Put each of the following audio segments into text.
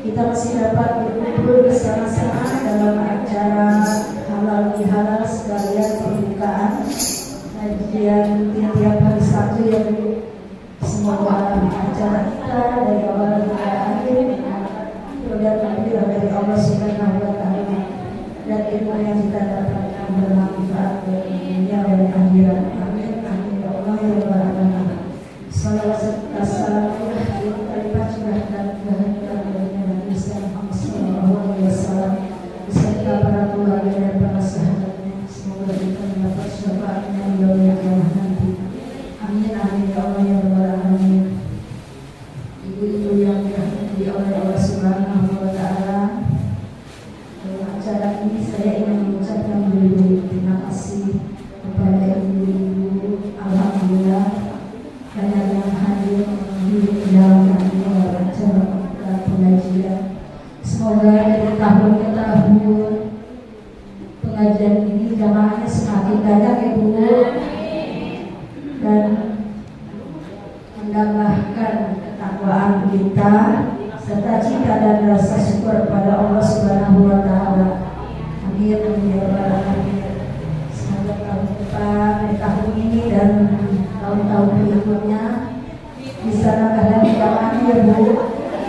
kita masih dapat berkumpul bersama-sama dalam acara halal bihalal sekalian pembukaan kajian tiap hari Sabtu yang semoga acara kita dari awal hingga akhir mudah-mudahan dari Allah Subhanahu wa Ta'ala dan ilmu yang kita dapatkan bermanfaat bagi dunia dan akhirat. Amin amin ya Allah ya rabbal alamin. Salawat serta salam yang terlibat sudah dan kehadiran Nabi Muhammad sallallahu alaihi wasallam beserta para keluarga dan para sahabatnya. Semoga kita mendapat syafaatnya di yaumil qiyamah nanti. Amin amin ya Allah ya rabbal alamin. Ibu-ibu yang dirahmati oleh Allah Subhanahu wa Ta'ala, dalam acara ini saya ingin mengucapkan dulu terima kasih kepada ibu-ibu. Alhamdulillah banyak yang hadir di dalam acara pengajian. Semoga dari tahun ke tahun pengajian ini jamaahnya semakin banyak ibu dan menambahkan ketakwaan kita serta cinta dan rasa syukur kepada Allah Subhanahu wa Ta'ala. Amin ya rabbal alamin. Semoga tahun depan, tahun ini dan tahun-tahun berikutnya bisa nambah lagi jamaah ya Bu.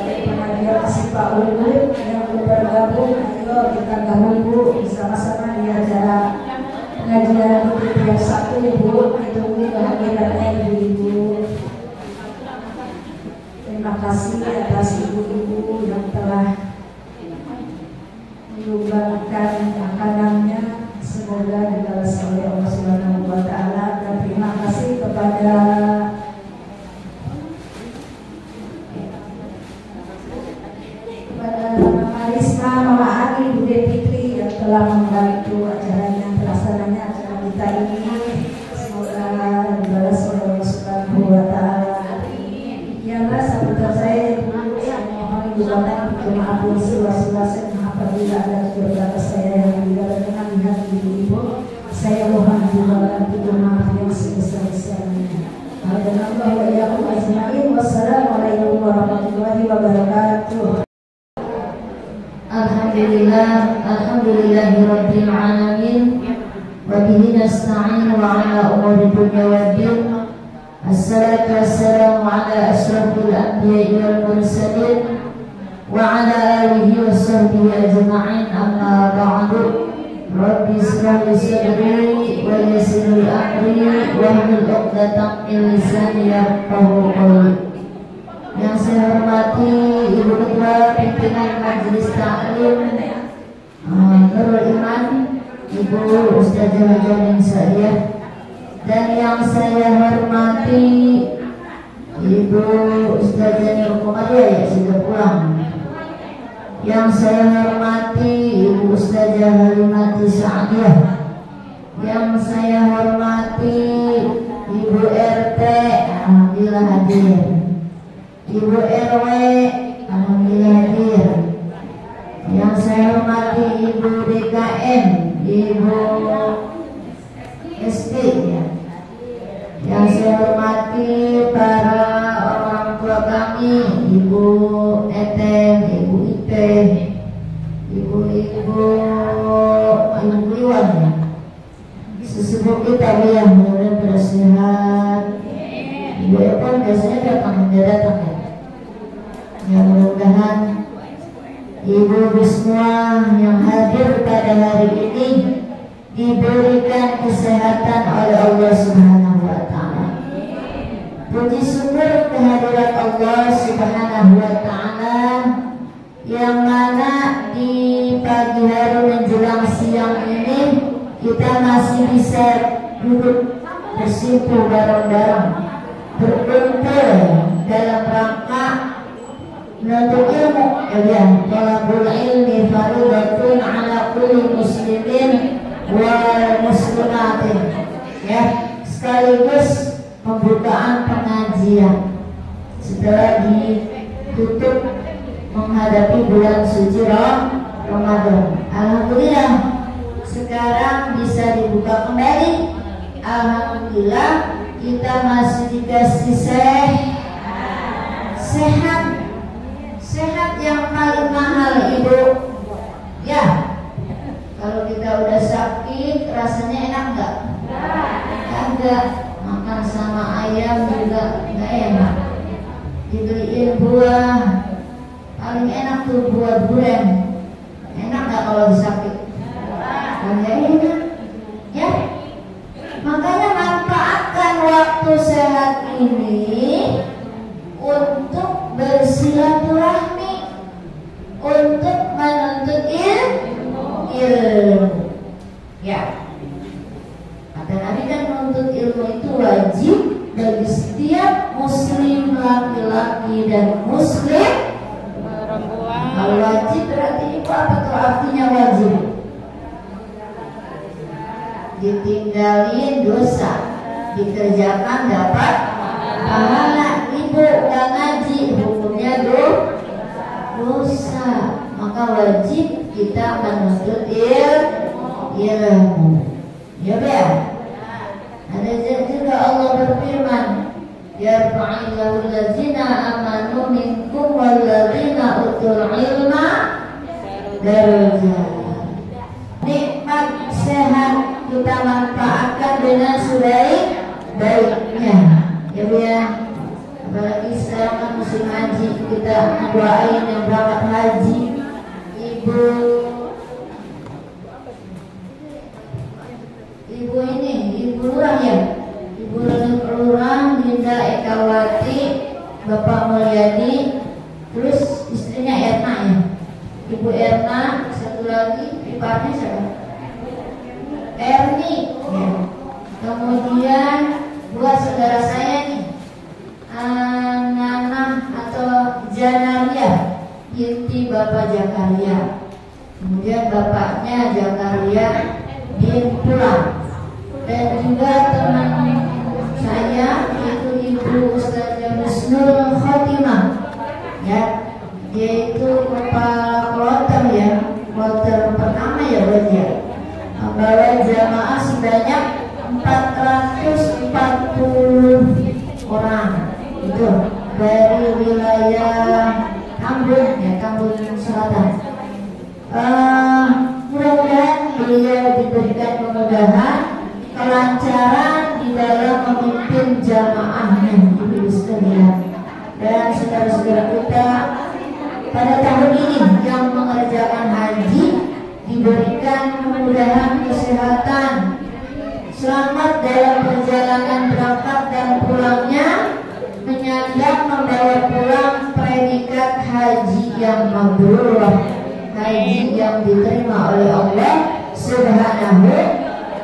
Pengajian masih Pak Ulu yang belum bergabung, ayo kita gabung Bu bersama-sama di acara pengajian tiap Sabtu ya Bu. Ditunggu kehadirannya ibu-ibu. Terima kasih atas ibu-ibu yang telah menyumbangkan makanannya, semoga dibalas oleh Allah Subhanahu wa Ta'ala. Dan terima kasih kepada Mama Risma, Mama Ani, Bude Fitri yang telah membantu acaranya, pelaksananya acara kita ini. Semoga dibalas oleh Allah Subhanahu wa Ta'ala. Ya Mas, sahabat saya dulu yang mohon didoakan jemaah luas-luas apabila ada beberapa saya yang di dalam dengan lihat ibu-ibu, saya mohon didoakan jemaah yang sebesar-besarnya. Alhamdulillah wa iyyakum ajma'in. Wassalamualaikum warahmatullahi wabarakatuh. Alhamdulillahirabbil alamin. Wa bihi nasta'in wa ala umuri dunya waddin. Assalatu wassalamu ala asyrafil anbiya'i wal mursalin wa ala alihi wa sahbihi ajma'in. Amma ba'du. Rabbi ishrah li sadri wa yassir li amri wahlul 'uqdatam min lisani yafqahu qawli. Yang saya hormati Ibu Ketua Pimpinan Majelis Taklim Nurul Iman, Ibu Ustazah Jamin Sa'iyah, dan yang saya hormati Ibu Ustazah Nurul ya sudah pulang. Yang saya hormati Ibu Ustazah Halimati Sa'adiyah. Yang saya hormati Ibu RT, alhamdulillah hadir. Ibu RW, alhamdulillah hadir. Yang saya hormati Ibu DKM, Ibu SD ya. Yang saya hormati para orang tua kami, Ibu Etem, Ibu Ipe, Ibu Iwan ya. Sesepuh kita ya, mudah-mudahan bersehat. Ibu Etem biasanya datang ya. Ya mudah-mudahan ibu semua yang hadir pada hari ini diberikan kesehatan oleh Allah Subhanahu wa Ta'ala. Puji syukur kehadirat Allah Subhanahu wa Ta'ala yang mana di pagi hari menjelang siang ini kita masih bisa duduk bersimpuh bareng-bareng, berkumpul dalam rangka menuntut ilmu. Talabul ilmi fardhatun ala kulli muslimin wal muslimatin. Ya, sekaligus pembukaan pengajian setelah ditutup menghadapi bulan suci Ramadan. Alhamdulillah sekarang bisa dibuka kembali. Alhamdulillah kita masih dikasih sehat yang paling mahal Ibu? Ya, kalau kita udah sakit rasanya enak nggak? Enggak. Makan sama ayam juga nggak enak. Dibeliin buah, paling enak tuh buah durian. Enak nggak kalau sakit? Nggak enak. Ya, makanya manfaatkan waktu sehat ini untuk bersilaturahmi, untuk menuntut ilmu. Ya, kata Nabi kan menuntut ilmu itu wajib bagi setiap muslim laki-laki dan muslim perempuan. Kalau wajib berarti itu apa tuh artinya wajib? Ditinggalin dosa, dikerjakan dapat pahala. Ibu gak ngaji hukumnya dosa, maka wajib kita menuntut ilmu. Ya ya. Ada juga Allah berfirman, yarfa'illahu allazina amanu minkum wallazina utul ilma darajat. Nikmat sehat kita manfaatkan dengan sebaik-baiknya. Ya Bu ya. Apalagi sekarang kan musim haji, kita doain yang berangkat haji. Ibu ini, Ibu Lurah ya, Ibu Lurah Dinda Ekawati, Bapak Mulyadi, terus istrinya Erna ya, Ibu Erna, satu lagi iparnya siapa? Erni ya. Kemudian buat saudara saya nih, Nana atau Janaria binti Bapak Jakaria, kemudian bapaknya Jakaria bin Pulang, dan juga teman saya itu Ibu Ustazah Husnul Khotimah ya, dia itu kepala kloter ya, kloter pertama ya berarti ya, membawa jamaah sebanyak 440 orang itu dari wilayah Tambun ya, Tambun Selatan. Mudah-mudahan beliau diberikan kemudahan, kelancaran di dalam memimpin jamaahnya, Ibu sekalian. Dan saudara-saudara kita pada tahun ini yang mengerjakan haji diberikan kemudahan kesehatan, selamat dalam perjalanan berangkat dan pulangnya, menyandang membawa pulang predikat haji yang mabrur, haji yang diterima oleh Allah Subhanahu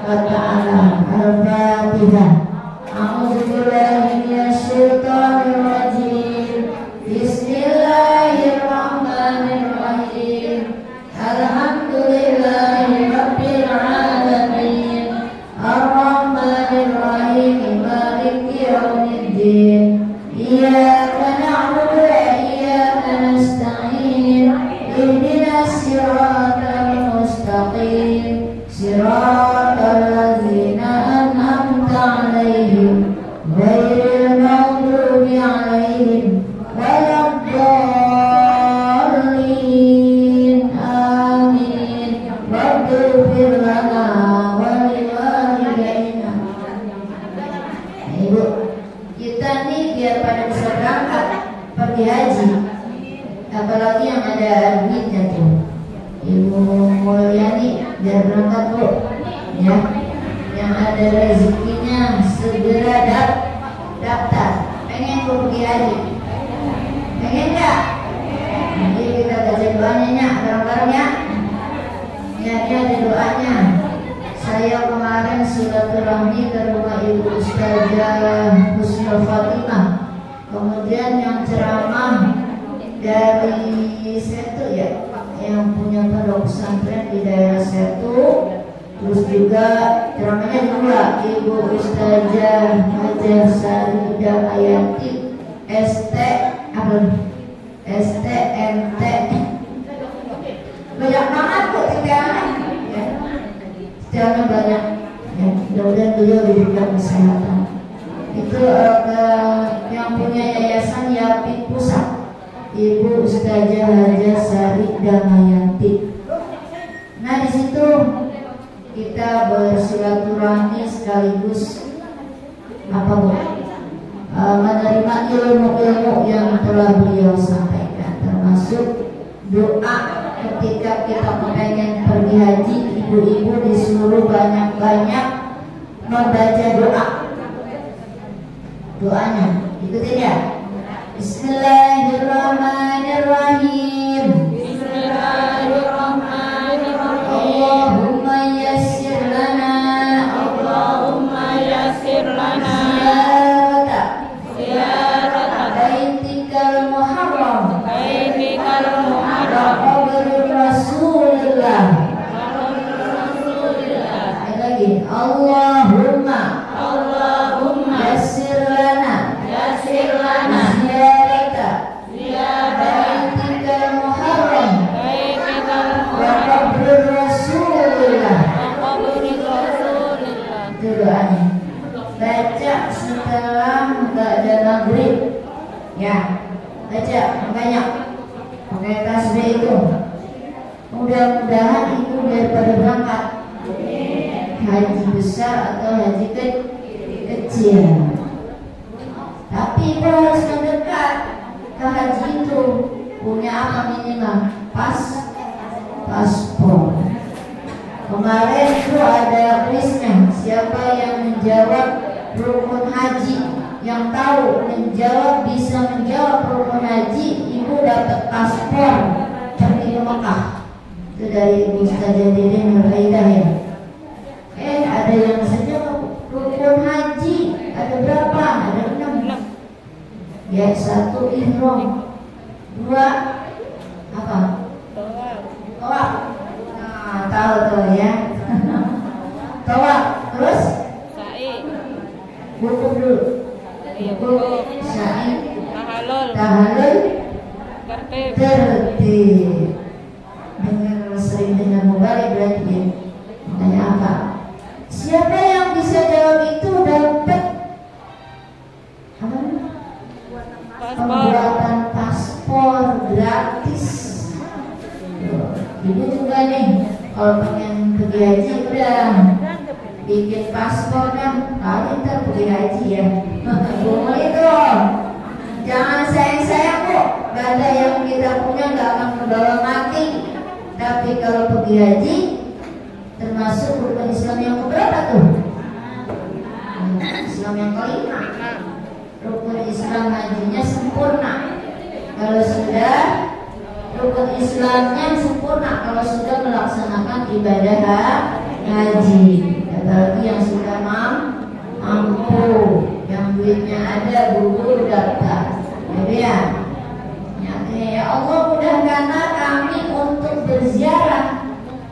wa ta'ala. Al-Fatihah. A'udzubillahi minasyaitonir rajim. Bismillahirrahmanirrahim. Alhamdulillahi rabbil alamin. Ar-Rahmanirrahim. Maliki yaumiddin. Iyyaka na'budu wa iyyaka nasta'in. Ihdinas siratal mustaqim. Siratal ladzina an'amta 'alaihim ghairil maghdubi 'alaihim waladdallin. Amin. Waghfir lana wa liwalidayna. Ibu, kita nih biar pada bisa berangkat pergi haji, apalagi yang ada duitnya tuh, Ibu Mulyani biar berangkat Bu ya, yang ada rezekinya segera daftar. Pengen Bu pergi haji? Pengen nggak? Nanti kita baca doanya bareng-bareng ya. Ya, ini ada doanya. Saya kemarin silaturahmi ke rumah Ibu Ustazah Husnul Khotimah, kemudian yang ceramah dari Setu ya, yang punya pondok pesantren di daerah Setu. Terus juga ceramahnya dua, Ibu Ustazah Hajar Sarida Hayati STMT. Banyak banget kok ceramah ya. Ceramah banyak ya, mudah-mudahan beliau diberikan kesehatan. Itu yang punya yayasan Yapi Pusat, Ibu Ustazah Hajar Sari Damayanti. Nah, di situ kita bersilaturahmi sekaligus apa Bu? Menerima ilmu-ilmu yang telah beliau sampaikan, termasuk doa ketika kita pengen pergi haji. Ibu-ibu disuruh banyak-banyak membaca doanya. Ikutin ya. Bismillahirrahmanirrahim. Allahumma yassir lana ziyarata baitikal muharram wa qabri rasulillah. Lagi Allahumma yassir lana ziyarata baitikal muharram wa qabri rasulillah. Itu doanya. Baca setelah ba'da maghrib. Ya, baca banyak. Pakai tasbih itu. Mudah-mudahan itu daripada berangkat haji besar atau haji kecil. Tapi kita harus mendekat ke haji itu. Punya apa minimal? Paspor. Kemarin itu ada kuisnya. Siapa yang menjawab rukun haji, yang tahu bisa menjawab rukun haji, ibu dapat paspor pergi ke Mekah. Itu dari Ustazah Dede Nurhaidah ya. Ada yang saja rukun haji ada berapa? Ada 6. Ya, 1 ihram, 2 apa? Tawaf. Nah, tahu tuh ya. Tawaf, terus wukuf dulu. Wukuf, sa'i, tahallul, tertib. Sering dengar mubalik berarti ya. Makanya apa? Siapa yang bisa jawab itu dapat apa? Pembuatan paspor gratis. Ibu juga nih, kalau pengen pergi haji udah bikin paspor kan, kali ntar pergi haji ya. Bumul itu, jangan sayang-sayang Bu. Gak ada yang kita punya gak akan membawa mati. Tapi kalau pergi haji, termasuk rukun Islam yang keberapa tuh? Islam yang kelima. Rukun Islam hajinya sempurna. Kalau sudah rukun Islamnya sempurna, kalau sudah melaksanakan ibadah haji. Apalagi yang sudah mampu, yang duitnya ada, buru-buru daftar. Ya, ya Allah, mudahkanlah kami untuk berziarah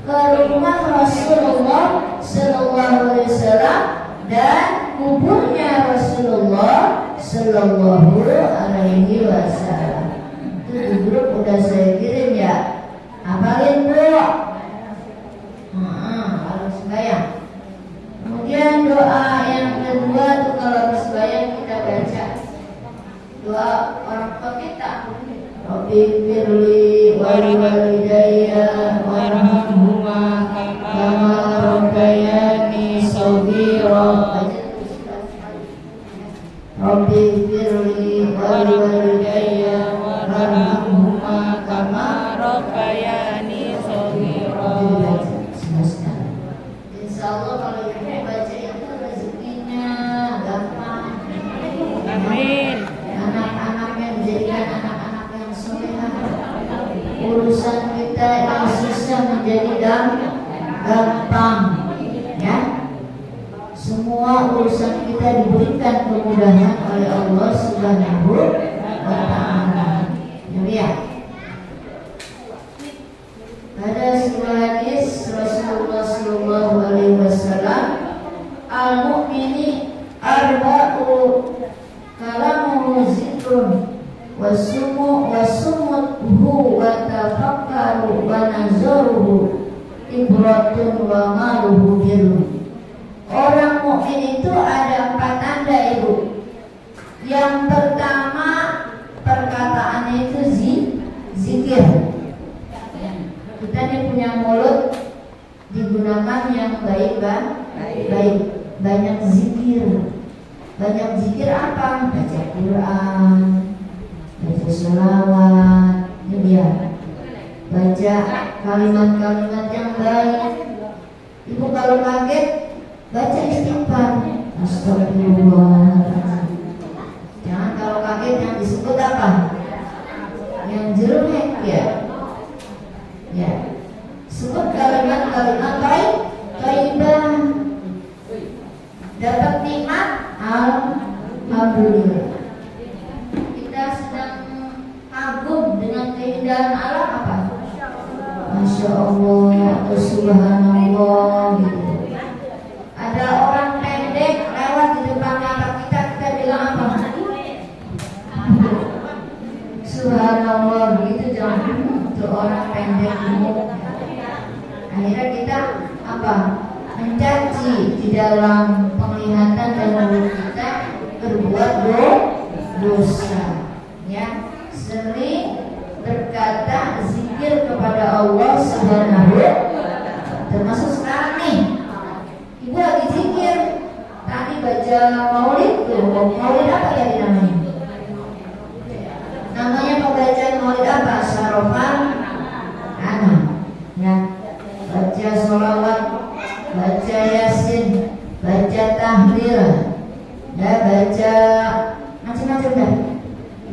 ke rumah Rasulullah Sallallahu Alaihi Wasallam dan kuburnya Rasulullah Sallallahu Alaihi Wasallam. Itu di grup udah saya kirim ya. Hafalin Bu. Harus sembahyang. Kemudian doa yang kedua tuh kalau harus sembahyang kita baca doa orang tua kita. Rabbi firli walidayya warhamhuma kama rabbayani shaghira. Rabbi firli walidayya warhamhuma kama rabbayani shaghira. Insyaallah kalau ibu baca itu rezekinya gampang. Amin. Anak-anaknya menjadikan anak-anak yang soleh. Urusan kita yang susah menjadi gampang. Ya. Semua urusan kita diberikan kemudahan oleh Allah Subhanahu wa Ta'ala. Ya. Ada sebuah hadis Rasulullah Sallallahu Alaihi Wasallam, al-mu'mini arba'u kalamuhu zikrun wasumutuhu wa tafakkaru wa nazaruhu ibratun wa maluhu biru. Orang mukmin itu ada 4 tanda Ibu. Yang pertama perkataannya itu zikir. punya mulut digunakan yang baik. Banyak zikir. Banyak zikir apa? Baca Quran, baca sholawat, ini dia. Baca kalimat-kalimat yang baik. Ibu kalau kaget baca istighfar. Astagfirullahaladzim. Jangan kalau kaget yang disebut apa? Yang jelek ya. Ya. Sebut kalimat-kalimat baik, thayyibah. Dapat nikmat, alhamdulillah. Kita sedang kagum dengan keindahan alam apa? Masya Allah, subhanallah gitu. Ada orang pendek lewat di depan mata kita bilang apa? Subhanallah gitu, jangan itu orang pendek ini. Akhirnya kita apa? Mencaci di dalam penglihatan dan mulut kita, berbuat dosa, ya. Sering berkata zikir kepada Allah Subhanahu wa Ta'ala. Termasuk sekarang nih, ibu lagi zikir. Tadi baca maulid tuh, maulid apa ya namanya? Namanya pembacaan maulid apa? Syarofan anak, ya. Baca sholawat, baca yasin, baca tahlil, ya, baca macam-macam dah.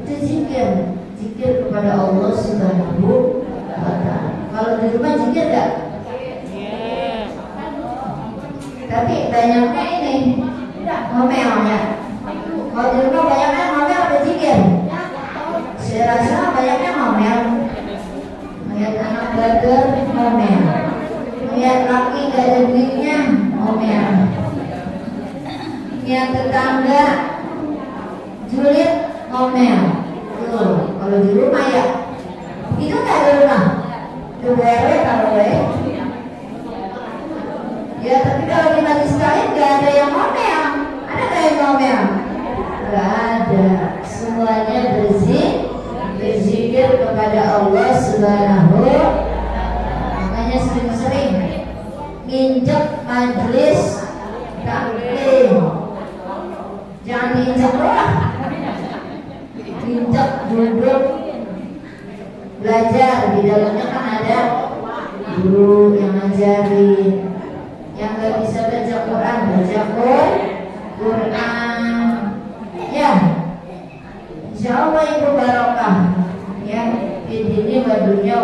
Itu zikir kepada Allah Subhanahu wa Ta'ala. Kalau di rumah zikir enggak? Tapi banyaknya ini ngomel ya. Kalau di rumah banyaknya ngomel apa zikir? Saya rasa banyaknya ngomel. Lihat anak badar ngomel. Lihat laki gak ada duitnya ngomel. Lihat tetangga julid ngomel. Tuh, kalau di rumah ya itu nggak di rumah. Itu boleh kalau boleh. Ya tapi kalau di majlis lain nggak ada yang ngomel. Ada nggak yang ngomel? Nggak ada. Semuanya berzikir kepada Allah Subhanahu wa Ta'ala. Makanya sering-sering nginjek majlis taklim. Jangan diinjek doang. Injak duduk belajar, di dalamnya kan ada guru yang ngajarin. Yang gak bisa baca Quran, baca Quran, ya. Insya Allah ibu barokah, ya. Di sini badunya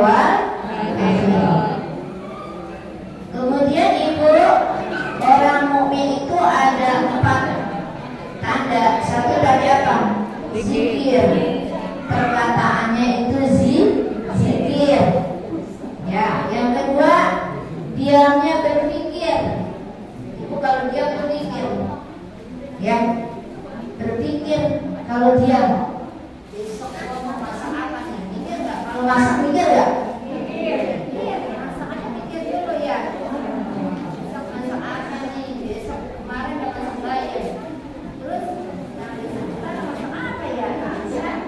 Kemudian ibu, orang mukmin itu ada 4 tanda. Satu tadi apa? Zikir. Perkataannya itu zikir. Ya, yang kedua diamnya berpikir. Ibu kalau diam berpikir, ya, berpikir kalau diam. Besok mau masak apa nih? Mikir nggak? Kalau masak mikir nggak? Mikir. Mikir dulu ya. Besok masak apa nih? Besok kemarin dapat sembahyang. Terus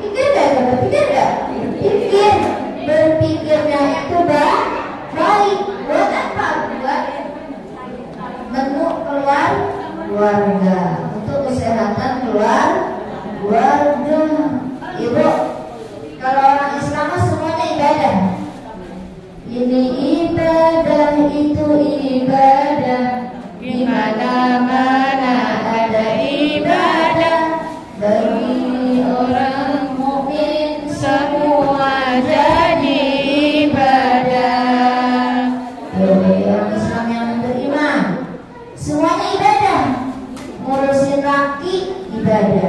pikir nggak? Pikir. Berpikirnya itu baik. Buat apa? Buat menu keluarga, untuk kesehatan keluarga. Ibu, kalau orang Islam semuanya ibadah. Ini ibadah, itu ibadah. Di mana-mana ada ibadah. Bagi orang mukmin semua jadi ibadah. Bagi orang Islam yang beriman semuanya ibadah. Ngurusin laki ibadah,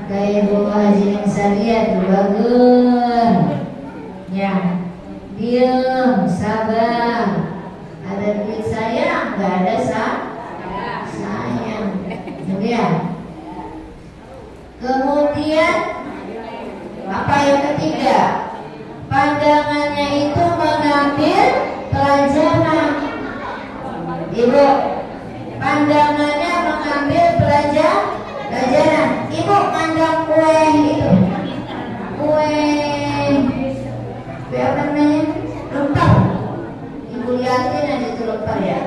kayak Ibu Haji yang saya tuh bagus ya, diam, sabar. Ada duit sayang, nggak ada sayang, ya. Kemudian apa yang ketiga? Pandangannya itu mengambil pelajaran. Ibu, pandangannya mengambil pelajaran. Ibu pandang kue itu, kue apa namanya? Lempar. Ibu lihatin aja itu lempar ya.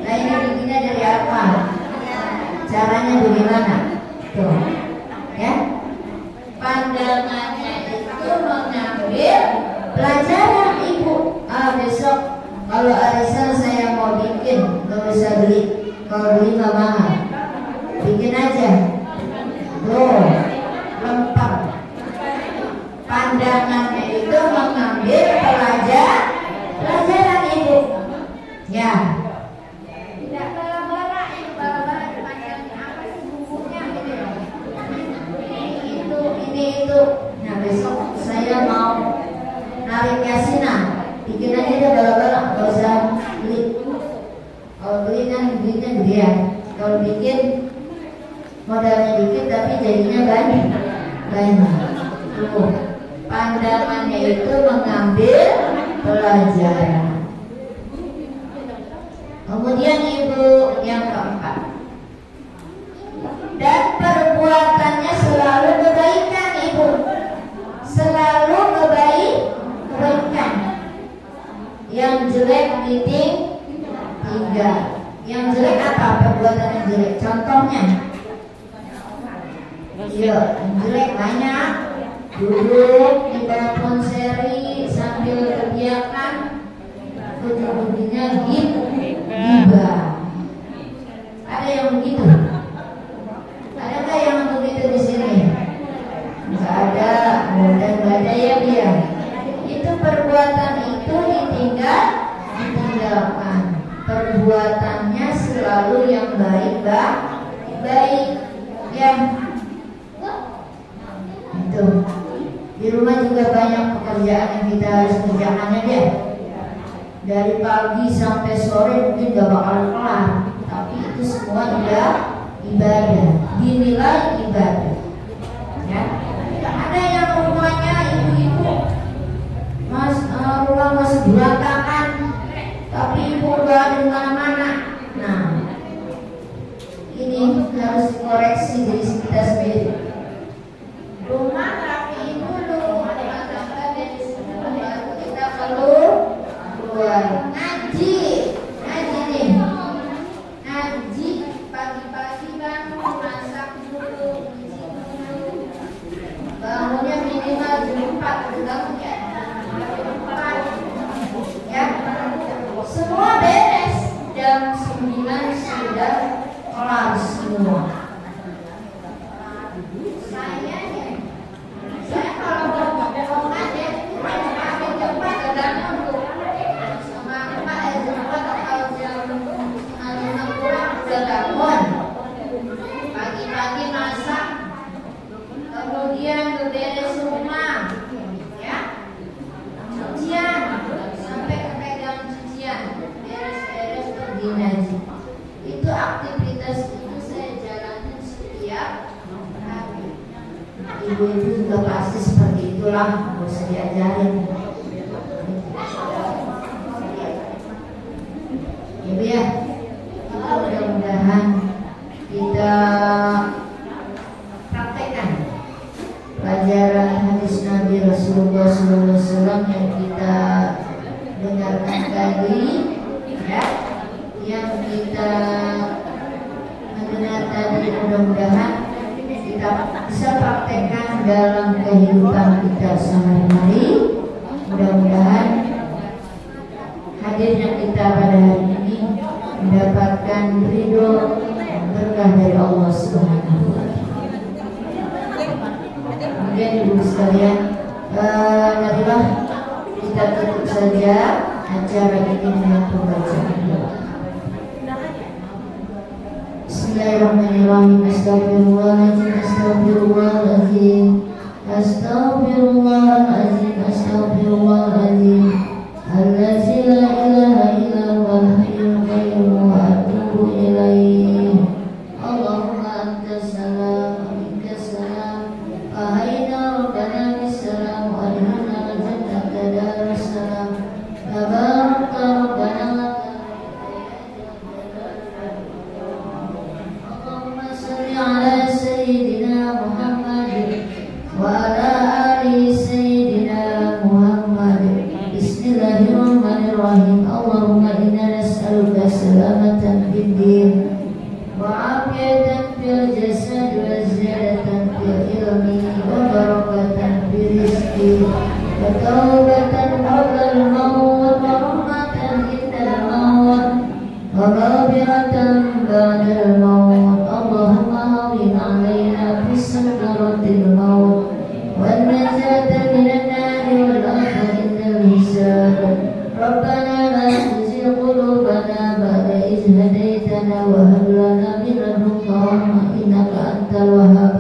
Nah ini bikinnya dari apa? Caranya bagaimana? Tuh, ya. Pandangannya itu mengambil pelajaran. Ibu, besok kalau arisan saya mau bikin, nggak usah beli. Kalau beli nggak mahal, bikin aja. Tuh, lempar. Pandangannya itu mengambil pelajaran Ibu. Ya. Tidak bala-bala, bala-bala dipandangin apa sih bukunya gitu. Ini itu. Nah besok saya mau narik yasinan, bikin aja deh bala-bala, nggak usah beli. Kalau beli kan duitnya gede ya. Kalau bikin modalnya dikit tapi jadinya banyak. Tuh, pandangannya itu mengambil pelajaran. Kemudian Ibu yang keempat, dan perbuatannya selalu kebaikan. Ibu selalu kebaikan. Yang jelek ditinggal. Yang jelek apa? Perbuatan yang jelek. Contohnya, iya, yang jelek banyak. Duduk di bawah ponseri sambil kegiatan, ujung-ujungnya gibah. Ada yang begitu? Adakah yang begitu di sini? Nggak ada, dan nggak ada ya dia. Itu perbuatan itu ditinggalkan. Perbuatannya selalu yang baik ya. Itu. Di rumah juga banyak pekerjaan yang kita harus kerjakannya dia. Dari pagi sampai sore mungkin gak bakal kelar, tapi itu semua ibadah, dinilai ibadah. Ya. Ada yang rumahnya ibu-ibu, rumah masih berantakan, tapi ibu gak ada di mana-mana. Nah, ini harus dikoreksi dari kita sendiri. Rumah rapi dulu, rumah tangga dari semua baru kita keluar. Ngaji nih, ngaji pagi-pagi bangun, masak dulu, cuci dulu. Bangunnya minimal jam 4, udah bangun ya? Ya, semua beres jam 9 sudah kelar semua. Saya kalau mau aja pakai jam 4 tergantung tuh sama emak jam 4 atau jam 5 kurang udah bangun. Pagi-pagi masak, kemudian beberes rumah, ya, cucian sampai kepegang cucian, beres-beres pergi ngaji. Itu aktivitas itu saya jalanin setiap hari. Ibu-ibu juga pasti seperti itulah, nggak usah diajarin. Ibu ya, itu mudah-mudahan kita praktekkan pelajaran hadis Nabi Rasulullah SAW yang kita dengarkan tadi, ya, yang kita mendengar tadi. Mudah-mudahan kita bisa praktekkan dalam kehidupan kita sehari-hari. Mudah-mudahan hadirnya kita pada hari ini mendapatkan ridho dan berkah dari Allah Subhanahu wa Ta'ala. Kemudian ibu sekalian, marilah kita tutup saja acara ini dengan pembacaan doa. Bismillahirrahmanirrahim. Astagfirullahaladzim, astagfirullahaladzim, astagfirullahaladzim, astagfirullahaladzim. Allazi la ilaha illa huwal hayyul qayyum wa atubu ilaih. Allahumma antas salam wa minkas salam. Ahayna rabbana bissalam wa adkhilna al-jannata darus salam. Tabarakta rabbana. Allahumma salli ala sayyidina Muhammad wa ala ali sayyidina Muhammad. Bismillahirrahmanirrahim. Allahumma inna nas'aluka salamatan fid din wa afiyatan fil jasad wa ziyadatan fil ilmi wa barakatan fil rizqi wa taubatan qabla al-maut wa rahmatan inda al-maut wa maghfiratan ba'da al-maut. Allahumma hawwin 'alaina fi sakaratil maut wan najata minan nari wal akhirah indal hisab. Rabbana la tuzigh qulubana ba'da idh hadaytana wa hab lana min ladunka rahmah innaka antal wahhab.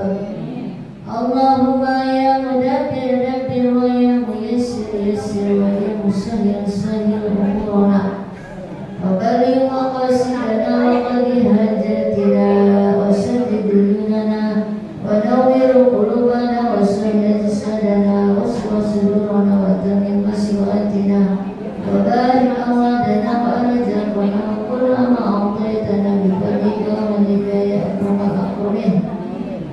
Allahumma ya mudabbir dabbir wa ya muyassir yassir wa ya musahhil sahhil umurana wa baligh maqasidana wa qadi hajatina wa saddid dunana wa nawwir qulubana wa sayyid sadana wa sudurana wa tamim masiwatina wa barik awadana wa arjaqana wa kullama a'taytana bi fadlika wa lika ya akramul akramin.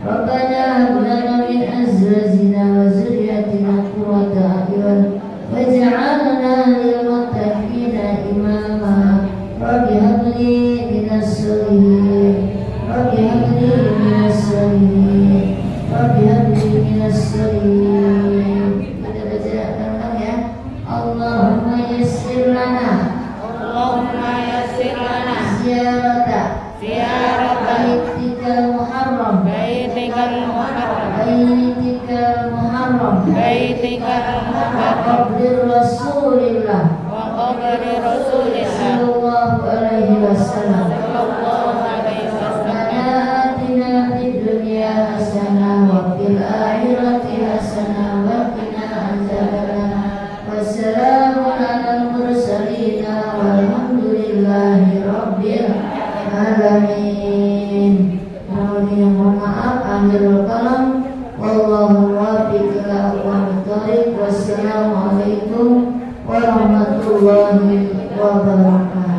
Rabbana hab lana min azwajina wa zurriyyatina qurrata a'yun waj'alna lil muttaqina imama. Rabbi hab li minas solihin, Rabbi hab li minas solihin, Rabbi hab li minas solihin. Kita baca ulang ya. Allahumma yassir lana, Allahumma yassir lana ziyarata ziyarata baitikal muharram, baitikal muharram, baitikal muharram, baitikal muharram qabri rasulillah wa qabri rasulillah sallallahu alaihi wasallam. sallallahu alaihi wasallam. Atina fid dunya hasanah wa fil akhirati hasanah wa qina adzabannar. Wassalamun alal mursalin walhamdulillahi rabbil alamin. Mohon maaf akhirul kalam. Wallahu muwaffiq ila aqwamit thoriq. Wassalamualaikum warahmatullahi wabarakatuh.